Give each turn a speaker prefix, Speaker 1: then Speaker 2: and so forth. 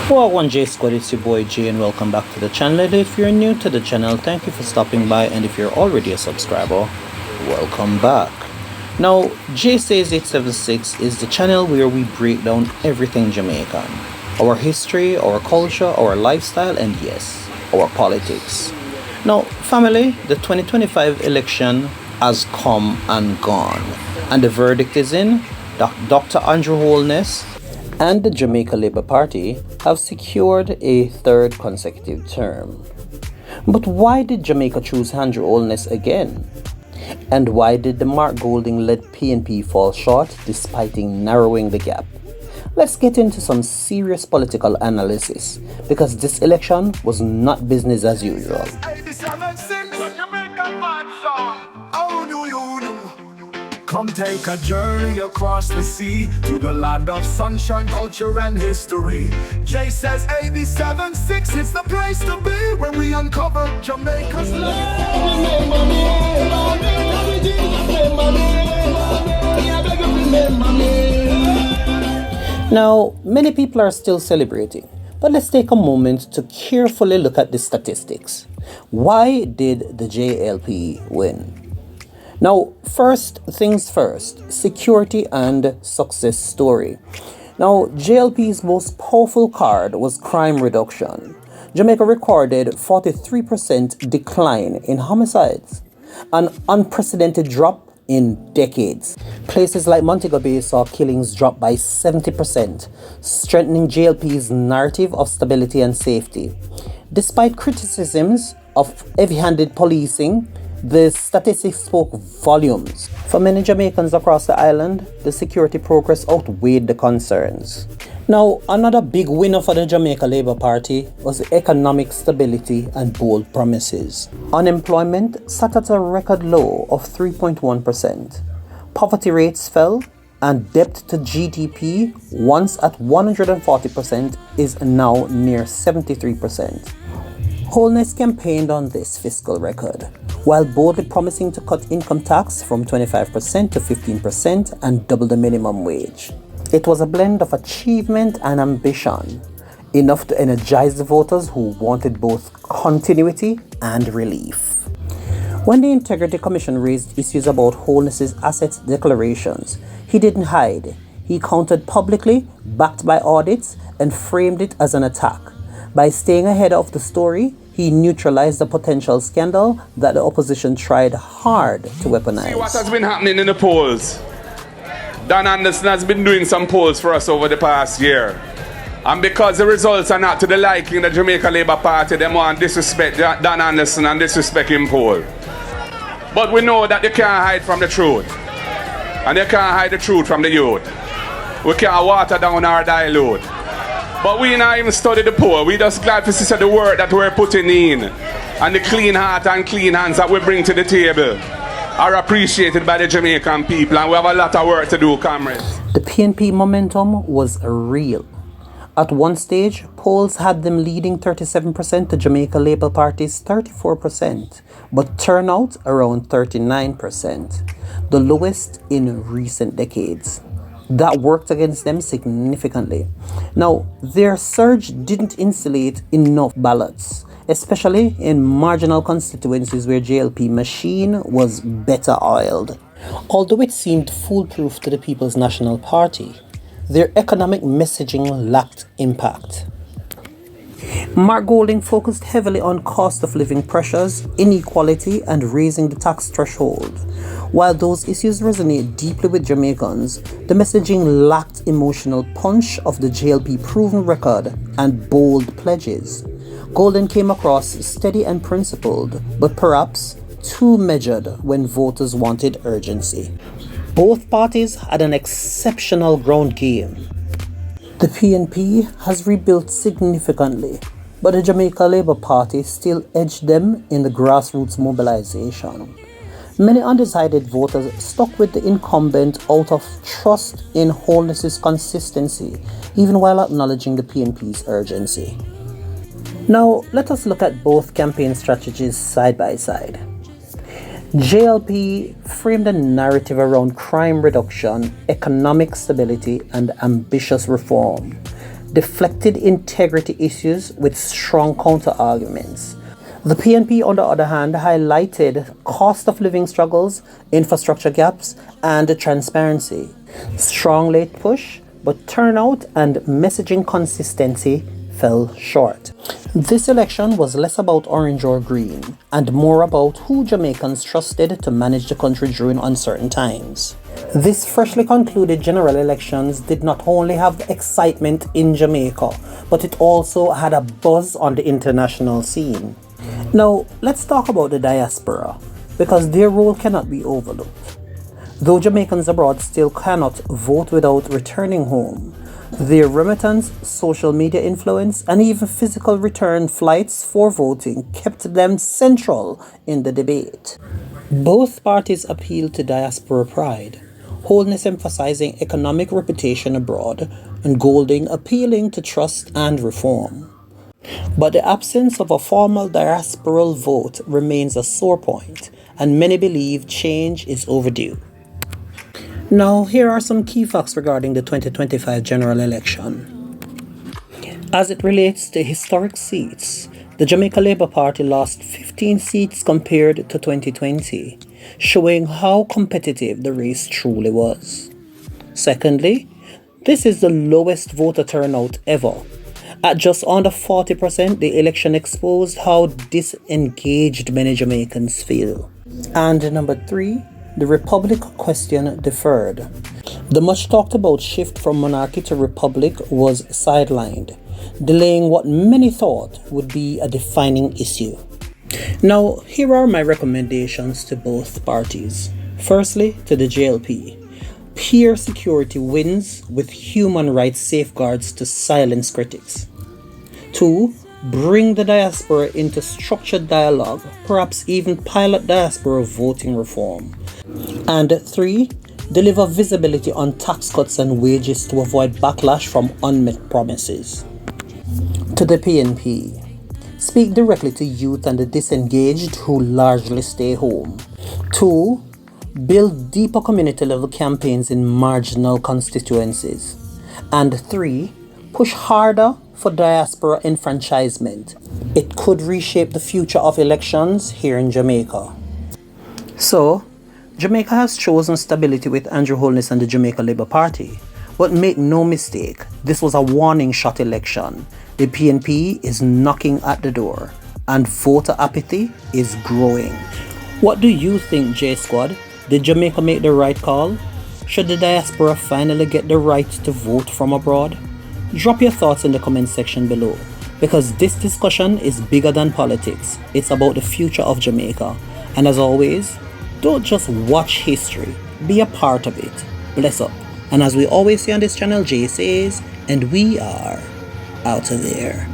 Speaker 1: Welcome J Squad, it's your boy J and welcome back to the channel. And if you're new to the channel, thank you for stopping by, and if you're already a subscriber, welcome back. Now, J Says 876 is the channel where we break down everything Jamaican. Our history, our culture, our lifestyle, and yes, our politics. Now, family, the 2025 election has come and gone, and the verdict is in. Dr. Andrew Holness and the Jamaica Labour Party have secured a third consecutive term. But why did Jamaica choose Andrew Holness again? And why did the Mark Golding-led PNP fall short despite narrowing the gap? Let's get into some serious political analysis, because this election was not business as usual.
Speaker 2: Come take a journey across the sea to the land of sunshine, culture, and history. Jay says 87.6 is the place to be when we uncover Jamaica's
Speaker 1: Now, many people are still celebrating, but let's take a moment to carefully look at the statistics. Why did the JLP win? Now, first things first, security and success story. Now, JLP's most powerful card was crime reduction. Jamaica recorded 43% decline in homicides, an unprecedented drop in decades. Places like Montego Bay saw killings drop by 70%, strengthening JLP's narrative of stability and safety. Despite criticisms of heavy-handed policing, the statistics spoke volumes. For many Jamaicans across the island, the security progress outweighed the concerns. Now, another big winner for the Jamaica Labour Party was the economic stability and bold promises. Unemployment sat at a record low of 3.1%. Poverty rates fell, and debt to GDP, once at 140%, is now near 73%. Holness campaigned on this fiscal record, while boldly promising to cut income tax from 25% to 15% and double the minimum wage. It was a blend of achievement and ambition, enough to energize the voters who wanted both continuity and relief. When the Integrity Commission raised issues about Holness's asset declarations, he didn't hide. He countered publicly, backed by audits, and framed it as an attack. By staying ahead of the story, he neutralized the potential scandal that the opposition tried hard to weaponize.
Speaker 3: See what has been happening in the polls. Dan Anderson has been doing some polls for us over the past year. And because the results are not to the liking of the Jamaica Labour Party, they want to disrespect Dan Anderson and disrespect him poll. But we know that they can't hide from the truth. And they can't hide the truth from the youth. We can't water down or dilute. But we not even study the poor. We just glad to see the work that we're putting in, and the clean heart and clean hands that we bring to the table are appreciated by the Jamaican people, and we have a lot of work to do, comrades.
Speaker 1: The PNP momentum was real. At one stage, polls had them leading 37% to Jamaica Labour Party's 34%, but turnout around 39%, the lowest in recent decades. That worked against them significantly. Now, their surge didn't insulate enough ballots, especially in marginal constituencies where JLP machine was better oiled. Although it seemed foolproof to the People's National Party, their economic messaging lacked impact. Mark Golding focused heavily on cost of living pressures, inequality, and raising the tax threshold. While those issues resonate deeply with Jamaicans, the messaging lacked emotional punch of the JLP proven record and bold pledges. Golding came across steady and principled, but perhaps too measured when voters wanted urgency. Both parties had an exceptional ground game. The PNP has rebuilt significantly, but the Jamaica Labour Party still edged them in the grassroots mobilization. Many undecided voters stuck with the incumbent out of trust in Holness's consistency, even while acknowledging the PNP's urgency. Now, let us look at both campaign strategies side by side. JLP framed a narrative around crime reduction, economic stability, and ambitious reform. deflected integrity issues with strong counter-arguments. The PNP, on the other hand, highlighted cost of living struggles, infrastructure gaps, and transparency. Strong late push, but turnout and messaging consistency fell short. This election was less about orange or green, and more about who Jamaicans trusted to manage the country during uncertain times. This freshly concluded general elections did not only have excitement in Jamaica, but it also had a buzz on the international scene. Now, let's talk about the diaspora, because their role cannot be overlooked. Though Jamaicans abroad still cannot vote without returning home, their remittance, social media influence, and even physical return flights for voting kept them central in the debate. Both parties appealed to diaspora pride, Holness emphasizing economic reputation abroad, and Golding appealing to trust and reform. But the absence of a formal diasporal vote remains a sore point, and many believe change is overdue. Now, here are some key facts regarding the 2025 general election. As it relates to historic seats, the Jamaica Labour Party lost 15 seats compared to 2020, showing how competitive the race truly was. Secondly, this is the lowest voter turnout ever. At just under 40%, the election exposed how disengaged many Jamaicans feel. And number 3, the Republic question deferred. The much talked about shift from monarchy to republic was sidelined, delaying what many thought would be a defining issue. Now, here are my recommendations to both parties. Firstly, to the JLP. Peer security wins with human rights safeguards to silence critics. 2. Bring the diaspora into structured dialogue, perhaps even pilot diaspora voting reform. And 3. Deliver visibility on tax cuts and wages to avoid backlash from unmet promises. To the PNP. Speak directly to youth and the disengaged who largely stay home. 2. Build deeper community level campaigns in marginal constituencies. And 3. Push harder for diaspora enfranchisement. It could reshape the future of elections here in Jamaica. So, Jamaica has chosen stability with Andrew Holness and the Jamaica Labour Party. But make no mistake, this was a warning shot election. The PNP is knocking at the door, and voter apathy is growing. What do you think, J Squad? Did Jamaica make the right call? Should the diaspora finally get the right to vote from abroad? Drop your thoughts in the comment section below, because this discussion is bigger than politics. It's about the future of Jamaica. And as always, don't just watch history, be a part of it. Bless up. And as we always say on this channel, Jay says, and we are out of there.